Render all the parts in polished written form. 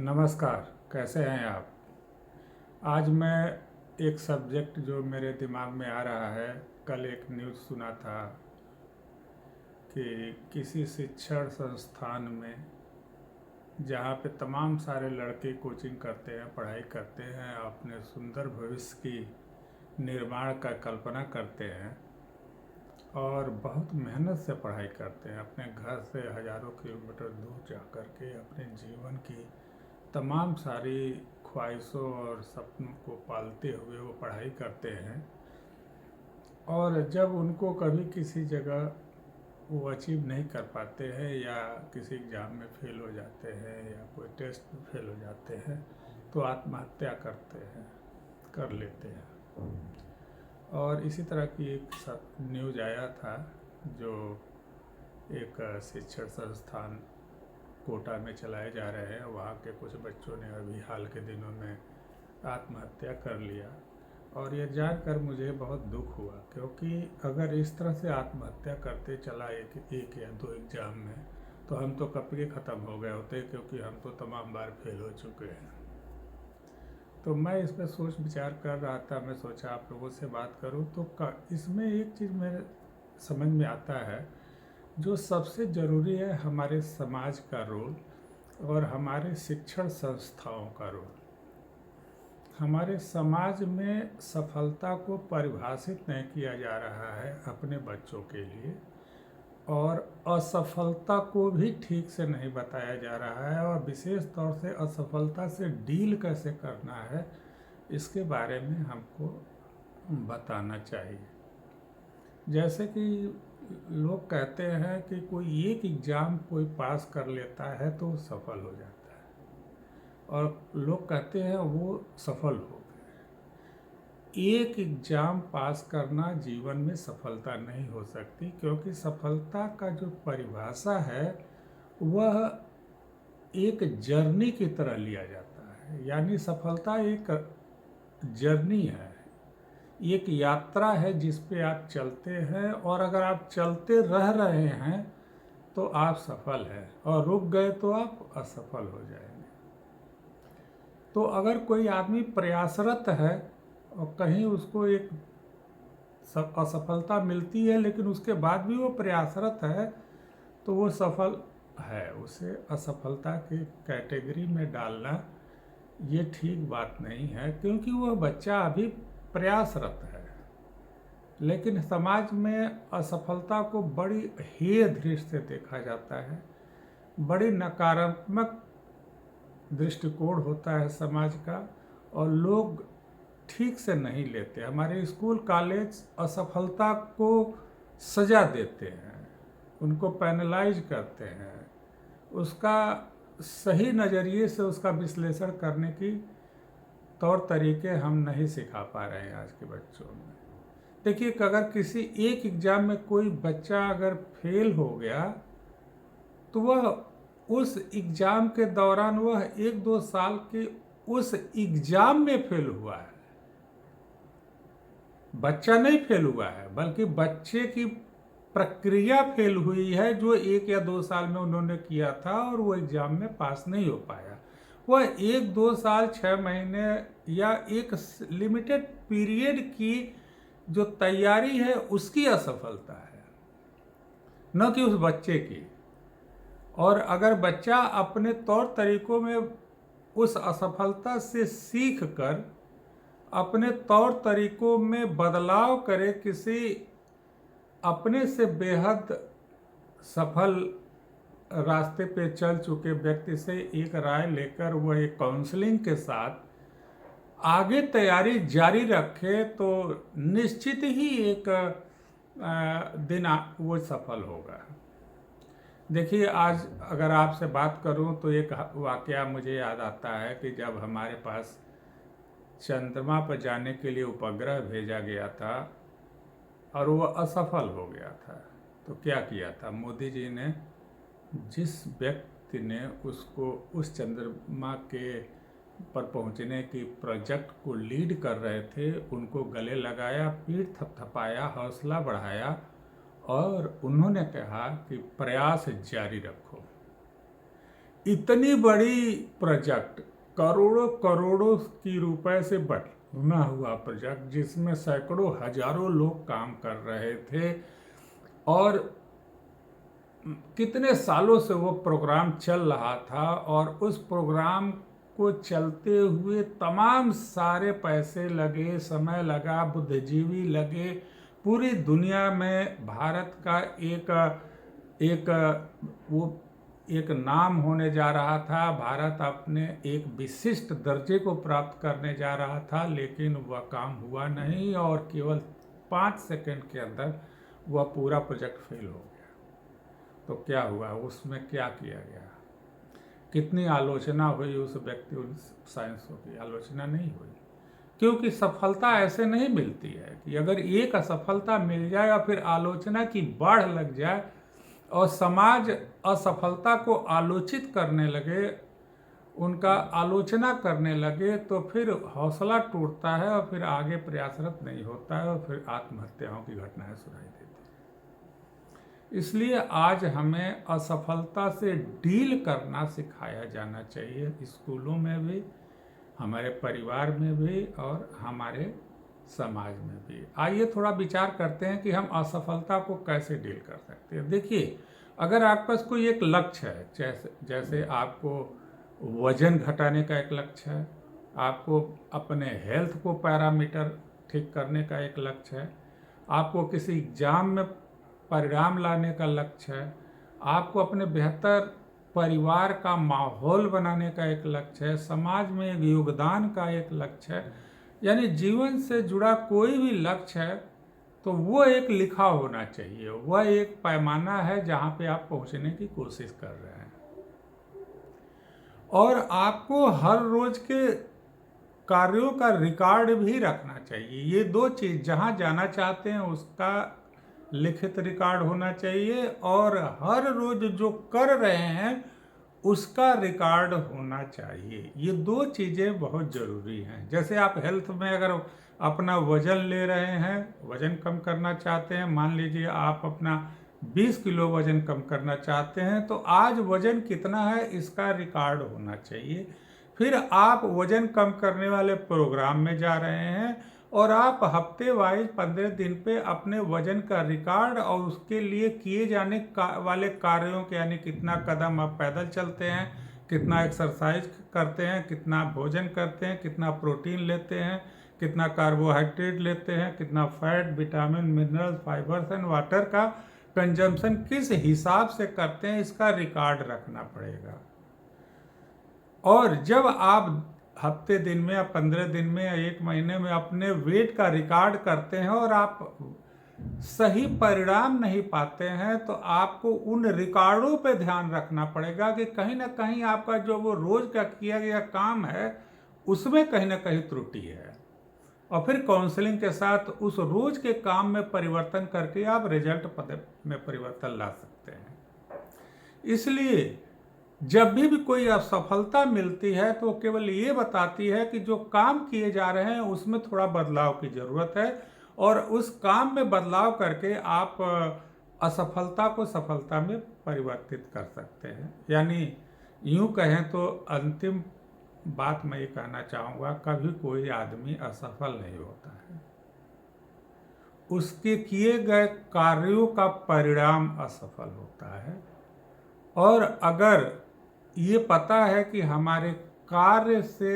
नमस्कार। कैसे हैं आप? आज मैं एक सब्जेक्ट जो मेरे दिमाग में आ रहा है, कल एक न्यूज़ सुना था कि किसी शिक्षण संस्थान में जहाँ पे तमाम सारे लड़के कोचिंग करते हैं, पढ़ाई करते हैं, अपने सुंदर भविष्य की निर्माण का कल्पना करते हैं और बहुत मेहनत से पढ़ाई करते हैं, अपने घर से हज़ारों किलोमीटर दूर जा कर के अपने जीवन की तमाम सारी ख्वाहिशों और सपनों को पालते हुए वो पढ़ाई करते हैं। और जब उनको कभी किसी जगह वो अचीव नहीं कर पाते हैं या किसी एग्ज़ाम में फेल हो जाते हैं या कोई टेस्ट में फेल हो जाते हैं तो आत्महत्या कर लेते हैं। और इसी तरह की एक न्यूज़ आया था जो एक शिक्षण संस्थान कोटा में चलाए जा रहे हैं, वहाँ के कुछ बच्चों ने अभी हाल के दिनों में आत्महत्या कर लिया। और ये जानकर मुझे बहुत दुख हुआ, क्योंकि अगर इस तरह से आत्महत्या करते चला एक या दो एग्ज़ाम में तो हम तो कब के ख़त्म हो गए होते, क्योंकि हम तो तमाम बार फेल हो चुके हैं। तो मैं इस पर सोच विचार कर रहा था, मैं सोचा आप लोगों से बात करूं। तो इसमें एक चीज़ मेरे समझ में आता है, जो सबसे ज़रूरी है हमारे समाज का रोल और हमारे शिक्षण संस्थाओं का रोल। हमारे समाज में सफलता को परिभाषित नहीं किया जा रहा है अपने बच्चों के लिए, और असफलता को भी ठीक से नहीं बताया जा रहा है, और विशेष तौर से असफलता से डील कैसे करना है इसके बारे में हमको बताना चाहिए। जैसे कि लोग कहते हैं कि कोई एक एग्ज़ाम कोई पास कर लेता है तो सफल हो जाता है, और लोग कहते हैं वो सफल हो गए। एक एग्ज़ाम पास करना जीवन में सफलता नहीं हो सकती, क्योंकि सफलता का जो परिभाषा है वह एक जर्नी की तरह लिया जाता है। यानी सफलता एक जर्नी है, एक यात्रा है जिस पे आप चलते हैं, और अगर आप चलते रह रहे हैं तो आप सफल हैं, और रुक गए तो आप असफल हो जाएंगे। तो अगर कोई आदमी प्रयासरत है और कहीं उसको एक असफलता मिलती है लेकिन उसके बाद भी वो प्रयासरत है तो वो सफल है। उसे असफलता की कैटेगरी में डालना ये ठीक बात नहीं है, क्योंकि वह बच्चा अभी प्रयासरत है। लेकिन समाज में असफलता को बड़ी हेय दृष्टि से देखा जाता है, बड़ी नकारात्मक दृष्टिकोण होता है समाज का, और लोग ठीक से नहीं लेते। हमारे स्कूल कॉलेज असफलता को सजा देते हैं, उनको पैनलाइज करते हैं, उसका सही नज़रिए से उसका विश्लेषण करने की तौर तरीके हम नहीं सिखा पा रहे हैं आज के बच्चों में। देखिए, अगर किसी एक एग्ज़ाम में कोई बच्चा अगर फेल हो गया तो वह उस एग्ज़ाम के दौरान वह 1-2 साल के उस एग्ज़ाम में फेल हुआ है, बच्चा नहीं फेल हुआ है, बल्कि बच्चे की प्रक्रिया फेल हुई है जो 1 या 2 साल में उन्होंने किया था, और वो एग्ज़ाम में पास नहीं हो पाया। वह 1-2 साल 6 महीने या एक लिमिटेड पीरियड की जो तैयारी है उसकी असफलता है, न कि उस बच्चे की। और अगर बच्चा अपने तौर तरीकों में उस असफलता से सीख कर अपने तौर तरीकों में बदलाव करे, किसी अपने से बेहद सफल रास्ते पे चल चुके व्यक्ति से एक राय लेकर वह एक काउंसलिंग के साथ आगे तैयारी जारी रखे, तो निश्चित ही एक दिन वो सफल होगा। देखिए, आज अगर आपसे बात करूं तो एक वाकया मुझे याद आता है कि जब हमारे पास चंद्रमा पर जाने के लिए उपग्रह भेजा गया था और वो असफल हो गया था, तो क्या किया था मोदी जी ने? जिस व्यक्ति ने उसको उस चंद्रमा के पर पहुंचने की प्रोजेक्ट को लीड कर रहे थे, उनको गले लगाया, पीठ थपथपाया, हौसला बढ़ाया, और उन्होंने कहा कि प्रयास जारी रखो। इतनी बड़ी प्रोजेक्ट, करोड़ों करोड़ों की रुपए से बना हुआ प्रोजेक्ट, जिसमें सैकड़ों हजारों लोग काम कर रहे थे और कितने सालों से वो प्रोग्राम चल रहा था, और उस प्रोग्राम को चलते हुए तमाम सारे पैसे लगे, समय लगा, बुद्धिजीवी लगे, पूरी दुनिया में भारत का एक एक वो एक नाम होने जा रहा था। भारत अपने एक विशिष्ट दर्जे को प्राप्त करने जा रहा था, लेकिन वह काम हुआ नहीं और केवल 5 सेकंड के अंदर वह पूरा प्रोजेक्ट फेल हो गया। तो क्या हुआ, उसमें क्या किया गया, कितनी आलोचना हुई उस व्यक्ति, उस साइंसों की आलोचना नहीं हुई, क्योंकि सफलता ऐसे नहीं मिलती है कि अगर एक असफलता मिल जाए और फिर आलोचना की बाढ़ लग जाए और समाज असफलता को आलोचित करने लगे, उनका आलोचना करने लगे, तो फिर हौसला टूटता है और फिर आगे प्रयासरत नहीं होता है और फिर आत्महत्याओं की घटनाएं सुनाई देती हैं। इसलिए आज हमें असफलता से डील करना सिखाया जाना चाहिए, स्कूलों में भी, हमारे परिवार में भी और हमारे समाज में भी। आइए थोड़ा विचार करते हैं कि हम असफलता को कैसे डील कर सकते हैं। देखिए, अगर आपके पास कोई एक लक्ष्य है, जैसे आपको वजन घटाने का एक लक्ष्य है, आपको अपने हेल्थ को पैरामीटर ठीक करने का एक लक्ष्य है, आपको किसी एग्जाम में परिणाम लाने का लक्ष्य है, आपको अपने बेहतर परिवार का माहौल बनाने का एक लक्ष्य है, समाज में एक योगदान का एक लक्ष्य है, यानी जीवन से जुड़ा कोई भी लक्ष्य है, तो वो एक लिखा होना चाहिए, वह एक पैमाना है जहाँ पे आप पहुँचने की कोशिश कर रहे हैं। और आपको हर रोज के कार्यों का रिकॉर्ड भी रखना चाहिए। ये दो चीज़, जहाँ जाना चाहते हैं उसका लिखित रिकॉर्ड होना चाहिए, और हर रोज जो कर रहे हैं उसका रिकॉर्ड होना चाहिए। ये दो चीज़ें बहुत ज़रूरी हैं। जैसे आप हेल्थ में अगर अपना वजन ले रहे हैं, वजन कम करना चाहते हैं, मान लीजिए आप अपना 20 किलो वजन कम करना चाहते हैं, तो आज वजन कितना है इसका रिकॉर्ड होना चाहिए। फिर आप वजन कम करने वाले प्रोग्राम में जा रहे हैं और आप हफ्ते वाइज 15 दिन पे अपने वजन का रिकॉर्ड और उसके लिए किए जाने वाले कार्यों के, यानी कितना कदम आप पैदल चलते हैं, कितना एक्सरसाइज करते हैं, कितना भोजन करते हैं, कितना प्रोटीन लेते हैं, कितना कार्बोहाइड्रेट लेते हैं, कितना fat, vitamin, mineral, fibres and water का कंजम्पशन किस हिसाब से करते हैं, इसका रिकॉर्ड रखना पड़ेगा। और जब आप हफ्ते दिन में या 15 दिन में या 1 महीने में अपने वेट का रिकॉर्ड करते हैं और आप सही परिणाम नहीं पाते हैं, तो आपको उन रिकॉर्डों पे ध्यान रखना पड़ेगा कि कहीं ना कहीं आपका जो वो रोज का किया गया काम है उसमें कहीं ना कहीं त्रुटि है, और फिर काउंसलिंग के साथ उस रोज के काम में परिवर्तन करके आप रिजल्ट में परिवर्तन ला सकते हैं। इसलिए जब भी कोई असफलता मिलती है तो केवल ये बताती है कि जो काम किए जा रहे हैं उसमें थोड़ा बदलाव की ज़रूरत है, और उस काम में बदलाव करके आप असफलता को सफलता में परिवर्तित कर सकते हैं। यानी यूं कहें तो अंतिम बात मैं ये कहना चाहूँगा, कभी कोई आदमी असफल नहीं होता है, उसके किए गए कार्यों का परिणाम असफल होता है। और अगर ये पता है कि हमारे कार्य से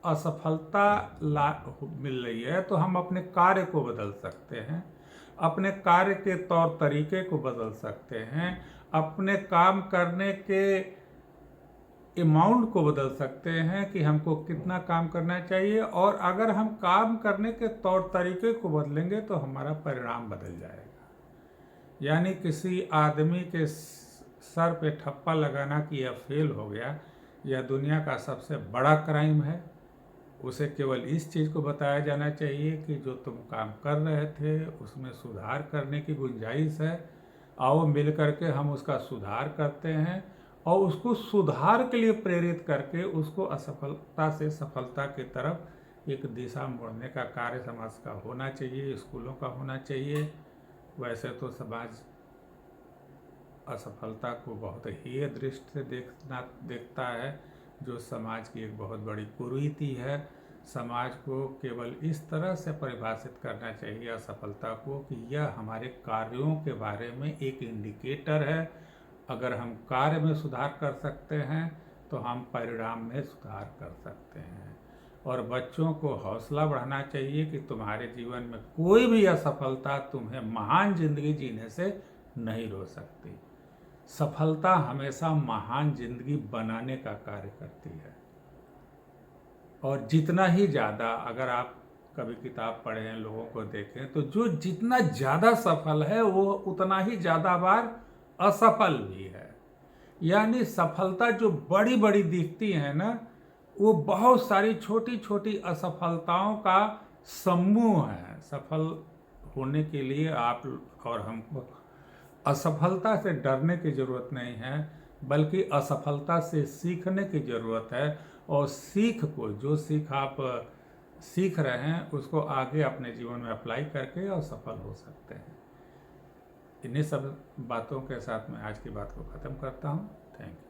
असफलता मिल रही है, तो हम अपने कार्य को बदल सकते हैं, अपने कार्य के तौर तरीके को बदल सकते हैं, अपने काम करने के अमाउंट को बदल सकते हैं कि हमको कितना काम करना चाहिए। और अगर हम काम करने के तौर तरीके को बदलेंगे तो हमारा परिणाम बदल जाएगा। यानी किसी आदमी के सर पे ठप्पा लगाना कि यह फेल हो गया, यह दुनिया का सबसे बड़ा क्राइम है। उसे केवल इस चीज़ को बताया जाना चाहिए कि जो तुम काम कर रहे थे उसमें सुधार करने की गुंजाइश है, आओ मिल करके हम उसका सुधार करते हैं, और उसको सुधार के लिए प्रेरित करके उसको असफलता से सफलता की तरफ एक दिशा मोड़ने का कार्य समाज का होना चाहिए, स्कूलों का होना चाहिए। वैसे तो समाज असफलता को बहुत हीन दृष्टि से देखता है, जो समाज की एक बहुत बड़ी कुरीति है। समाज को केवल इस तरह से परिभाषित करना चाहिए असफलता को कि यह हमारे कार्यों के बारे में एक इंडिकेटर है। अगर हम कार्य में सुधार कर सकते हैं तो हम परिणाम में सुधार कर सकते हैं। और बच्चों को हौसला बढ़ाना चाहिए कि तुम्हारे जीवन में कोई भी असफलता तुम्हें महान जिंदगी जीने से नहीं रोक सकती। सफलता हमेशा महान जिंदगी बनाने का कार्य करती है। और जितना ही ज़्यादा, अगर आप कभी किताब पढ़ें, लोगों को देखें, तो जो जितना ज़्यादा सफल है वो उतना ही ज़्यादा बार असफल भी है। यानी सफलता जो बड़ी बड़ी दिखती है ना, वो बहुत सारी छोटी छोटी असफलताओं का समूह है। सफल होने के लिए आप और हमको असफलता से डरने की ज़रूरत नहीं है, बल्कि असफलता से सीखने की ज़रूरत है। और जो सीख आप सीख रहे हैं उसको आगे अपने जीवन में अप्लाई करके और सफल हो सकते हैं। इन्हीं सब बातों के साथ मैं आज की बात को ख़त्म करता हूँ। Thank you.